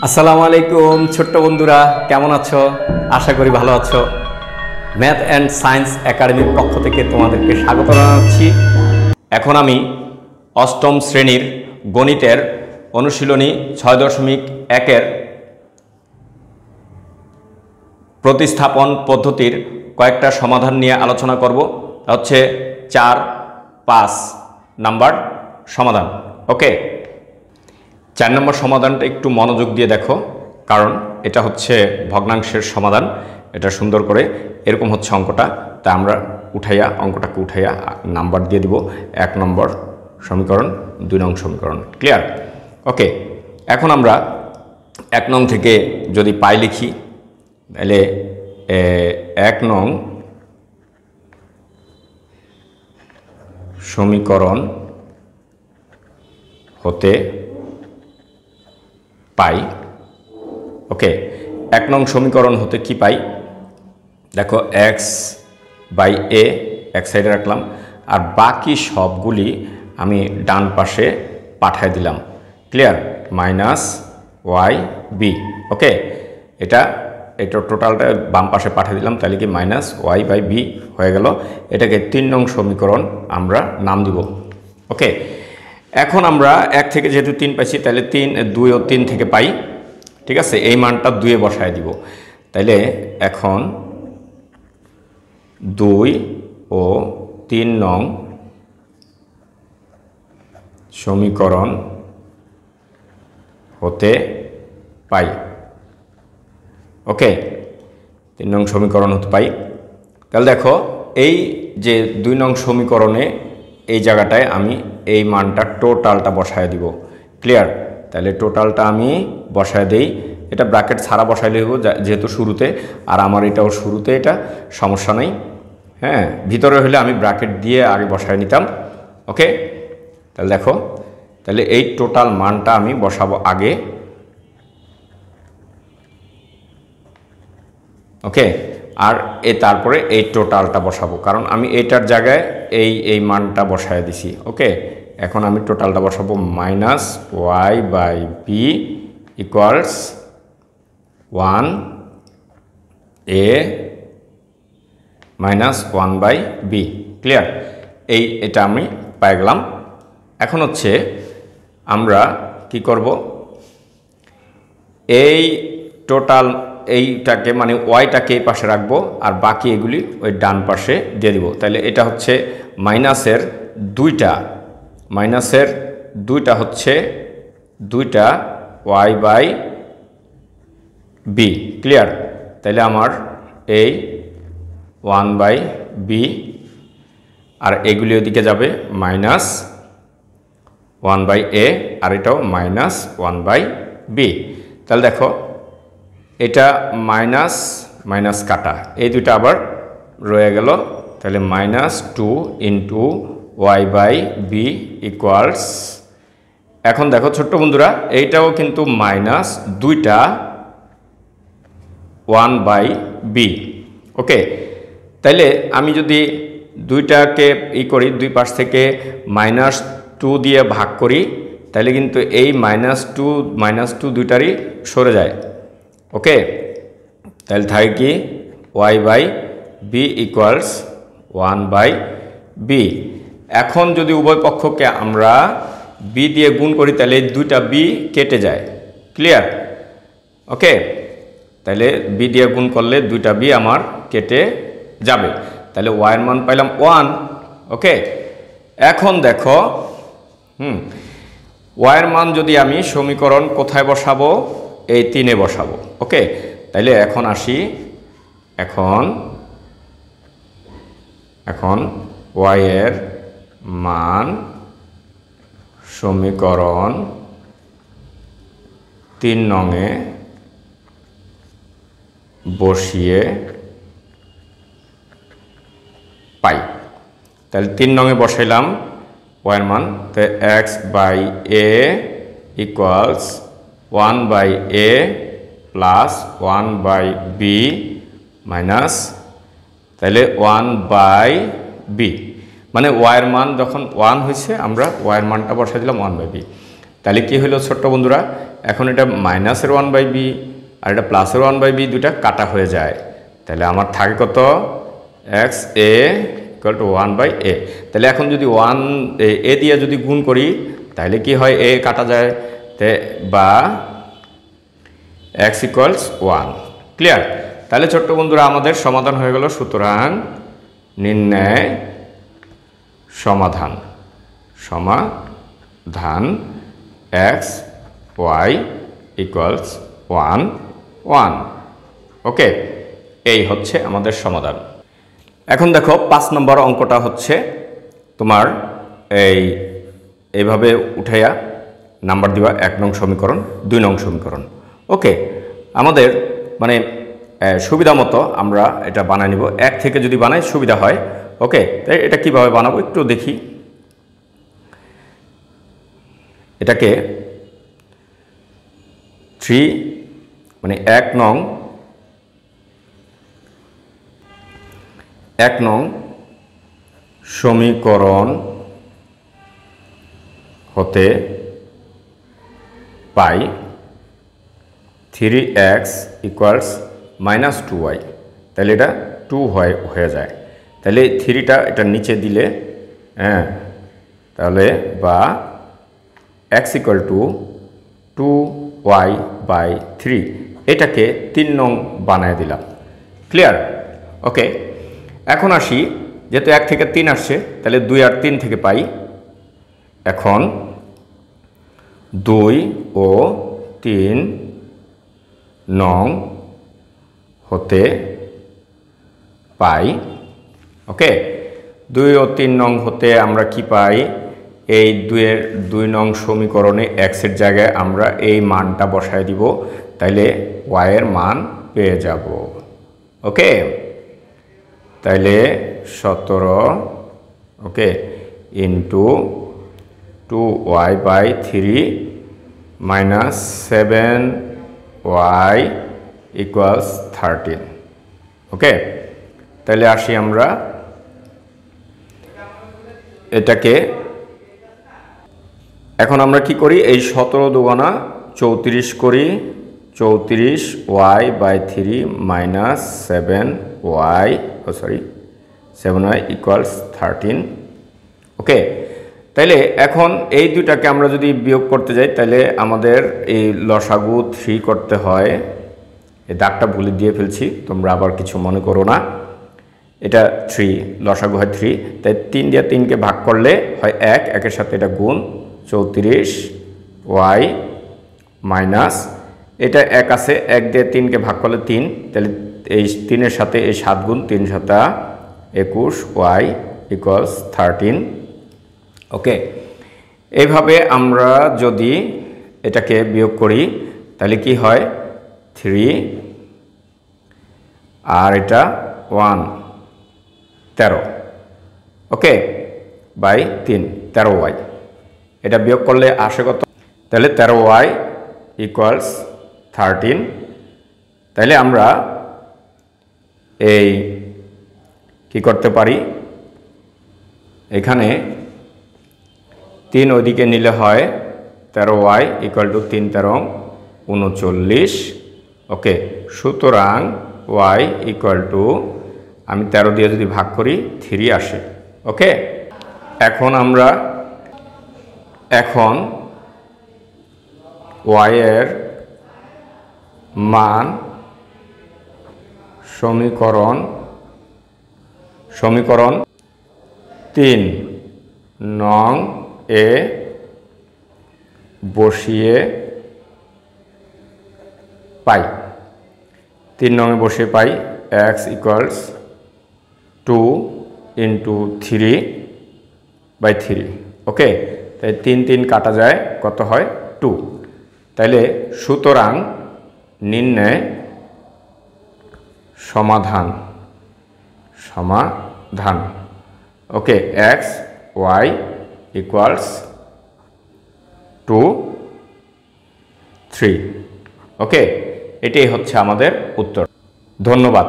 আসসালামু আলাইকুম ছোট্ট বন্ধুরা, কেমন আছো? আশা করি ভালো আছো। ম্যাথ অ্যান্ড সায়েন্স একাডেমির পক্ষ থেকে তোমাদেরকে স্বাগত জানাচ্ছি। এখন আমি অষ্টম শ্রেণীর গণিতের অনুশীলনী 6.1-এর প্রতিস্থাপন পদ্ধতির কয়েকটা সমাধান নিয়ে আলোচনা করব। হচ্ছে 4-5 নাম্বার সমাধান। ওকে, 4 নম্বর সমাধানটা একটু মনোযোগ দিয়ে দেখো, কারণ এটা হচ্ছে ভগ্নাংশের সমাধান। এটা সুন্দর করে এরকম হচ্ছে অঙ্কটা, তা আমরা অঙ্কটাকে উঠাইয়া নাম্বার দিয়ে দিব। 1 নম্বর সমীকরণ, 2 নং সমীকরণ। ক্লিয়ার? ওকে, এখন আমরা 1 নং থেকে যদি পাই লিখি, তাহলে 1 নং সমীকরণ হতে পাই। ওকে, 1 নং সমীকরণ হতে কি পাই? দেখো, x/a এক সাইডে রাখলাম, আর বাকি সবগুলি আমি ডান পাশে পাঠিয়ে দিলাম। ক্লিয়ার? -yb। ওকে, এটা টোটালটা বাম পাশে পাঠিয়ে দিলাম, তাহলে কি -y/b হয়ে গেল। এটাকে 3 নং সমীকরণ আমরা নাম দিব। ওকে, এখন আমরা 1 থেকে যেহেতু 3 পাইছি, তাহলে 2 ও 3 থেকে পাই। ঠিক আছে, এই মানটা 2-এ বসায় দিব। তাইলে এখন 2 ও 3 নং সমীকরণ হতে পাই। ওকে, 3 নং সমীকরণ হতে পাই। তাহলে দেখো, এই যে 2 নং সমীকরণে এই জায়গাটায় আমি এই মানটা টোটালটা বসায় দিব। ক্লিয়ার? তাহলে টোটালটা আমি বসায় দেই। এটা ব্র্যাকেট ছাড়া বসাইলে হবো, যেহেতু শুরুতে, আর আমার এটাও শুরুতে, এটা সমস্যা নেই। হ্যাঁ, ভিতরে হলে আমি ব্র্যাকেট দিয়ে আগে বসায় নিতাম। ওকে, তাহলে দেখো, তাহলে এই টোটাল মানটা আমি বসাবো আগে। ওকে, আর তারপরে এই টোটালটা বসাবো, কারণ আমি এইটার জায়গায় এই মানটা বসায় দিছি। ওকে, এখন আমি টোটালটা বসাবো -y/b equals 1a - 1/b। Clear? এটা আমি পাই গেলাম। এখন হচ্ছে আমরা কি করব, এই টোটাল এইটাকে মানে ওয়াইটাকে এই পাশে রাখবো, আর বাকি এগুলি ওই ডান পাশে দিয়ে দিব। তাহলে এটা হচ্ছে মাইনাসের 2টা হচ্ছে 2টা y/b। ক্লিয়ার? তাহলে আমার এই 1/b, আর এগুলি ওদিকে যাবে -1/a, আর এটাও -1/b। তাহলে দেখো, এটা মাইনাস মাইনাস কাটা, এই দুইটা আবার রয়ে গেল। তাহলে -2 × y/b ইকুয়ালস, এখন দেখো ছোট্ট বন্ধুরা, এইটাও কিন্তু -2টা 1/b। ওকে, তাইলে আমি যদি 2টাকে করি, 2 পাশ থেকে -2 দিয়ে ভাগ করি, তাহলে কিন্তু এই -2 দুইটারই সরে যায়। ওকে, তাহলে থাকে কি y/b ইকুয়ালস 1/b। এখন যদি উভয় পক্ষকে আমরা b দিয়ে গুণ করি, তাহলে 2টা b কেটে যায়। ক্লিয়ার? ওকে, তাহলে b দিয়ে গুণ করলে 2টা b আমার কেটে যাবে। তাহলে y এর মান পাইলাম 1। ওকে, এখন দেখো, y এর মান যদি আমি সমীকরণ কোথায় বসাবো? এই 3-এ বসাবো। ওকে, তাইলে এখন আসি, এখন y এর মান সমীকরণ 3 নংয়ে বসিয়ে পাই। তাহলে 3 নংয়ে বসাইলাম y এর মান, তো x/a equals 1/a plus 1/b minus, তাহলে 1/b, মানে y এর মান যখন 1 হয়েছে, আমরা y এর মানটা বসাই দিলাম 1/b। তাহলে কি হলো ছোট্ট বন্ধুরা, এখন এটা মাইনাসের 1/b আর এটা প্লাসের 1/b দুইটা কাটা হয়ে যায়। তাহলে আমার থাকে কত, x A equal to 1/a। তাহলে এখন যদি 1a দিয়ে যদি গুণ করি তাহলে কি হয়, a কাটা যায়, বা x ইকুয়ালস 1। ক্লিয়ার? তাহলে ছোট্ট বন্ধুরা আমাদের সমাধান হয়ে গেল। সুতরাং নির্ণয় সমাধান x y ইকুয়ালস 1 1। ওকে, এই হচ্ছে আমাদের সমাধান। এখন দেখো 5 নম্বর অঙ্কটা হচ্ছে তোমার এইভাবে উঠাইয়া নাম্বার দিবা 1 নং সমীকরণ 2 নং সমীকরণ। ওকে, আমাদের মানে সুবিধা মতো আমরা এটা বানাই নিব। 1 থেকে যদি বানাই সুবিধা হয়। ওকে, তাই এটা কিভাবে বানাবো একটু দেখি। এটাকে 3 মানে 1 নং সমীকরণ হতে পাই 3x ইকুয়ালস -2y। তাহলে এটা 2 হয়ে যায়। তাহলে 3টা এটা নিচে দিলে, হ্যাঁ, তাহলে বা x ইকুয়াল টু 2y/3, এটাকে 3 নং বানায় দিলাম। ক্লিয়ার? ওকে, এখন আসি, যেহেতু 1 থেকে 3 আসছে তাহলে 2 আর 3 থেকে পাই। এখন 2 ও 3 নং হতে পাই। ওকে, 2 ও 3 নং হতে আমরা কি পাই, এই 2 নং সমীকরণে x এর জায়গায় আমরা এই মানটা বসায় দিব, তাইলে y এর মান পেয়ে যাব। ওকে, তাইলে 17 ওকে ইন্টু 2y/3 -7y ইকুয়ালস 13। ওকে, তাহলে আসি আমরা এটাকে, এখন আমরা কি করি, এই 17 দুগুণা 34 করি, 34y/3 7y ইকুয়ালস 13। ওকে, তাইলে এখন এই দুইটাকে আমরা যদি বিয়োগ করতে যাই তাহলে আমাদের এই লসাগু 3 করতে হয়। এই দাগটা ভুলে দিয়ে ফেলছি, তোমরা আবার কিছু মনে করো না। এটা 3, লসাগু হয় 3, তাই 3 দিয়ে 3কে ভাগ করলে হয় 1, 1-এর সাথে এটা গুণ 34y মাইনাস এটা 1 আছে, 1 দিয়ে 3কে ভাগ করলে 3, তাহলে এই 3-এর সাথে এই 7 গুণ 3 7 21y ইকুয়ালস 13। ওকে, এইভাবে আমরা যদি এটাকে বিয়োগ করি তাহলে কি হয়, 3 আর এটা 1 13। ওকে, বাই 3 13y, এটা বিয়োগ করলে আসে কত, তাহলে 13y ইকুয়ালস 13। তাহলে আমরা এই কি করতে পারি, এখানে 3 ওইদিকে নিলে হয় 13y ইকুয়াল টু 3 13 39। ওকে, সুতরাং y ইকুয়াল টু, আমি 13 দিয়ে যদি ভাগ করি 3 আসে। ওকে, এখন আমরা y এর মান সমীকরণ 3 নং এ বসিয়ে পাই। 3 নং এ বসিয়ে পাই x ইকুয়ালস 2 ইন্টু 3/3। ওকে, তাই 3 3 কাটা যায়, কত হয় 2। তাইলে সুতরাং নির্ণয় সমাধান ওকে x y ইকুয়ালস 2 3। ওকে, এটাই হচ্ছে আমাদের উত্তর। ধন্যবাদ।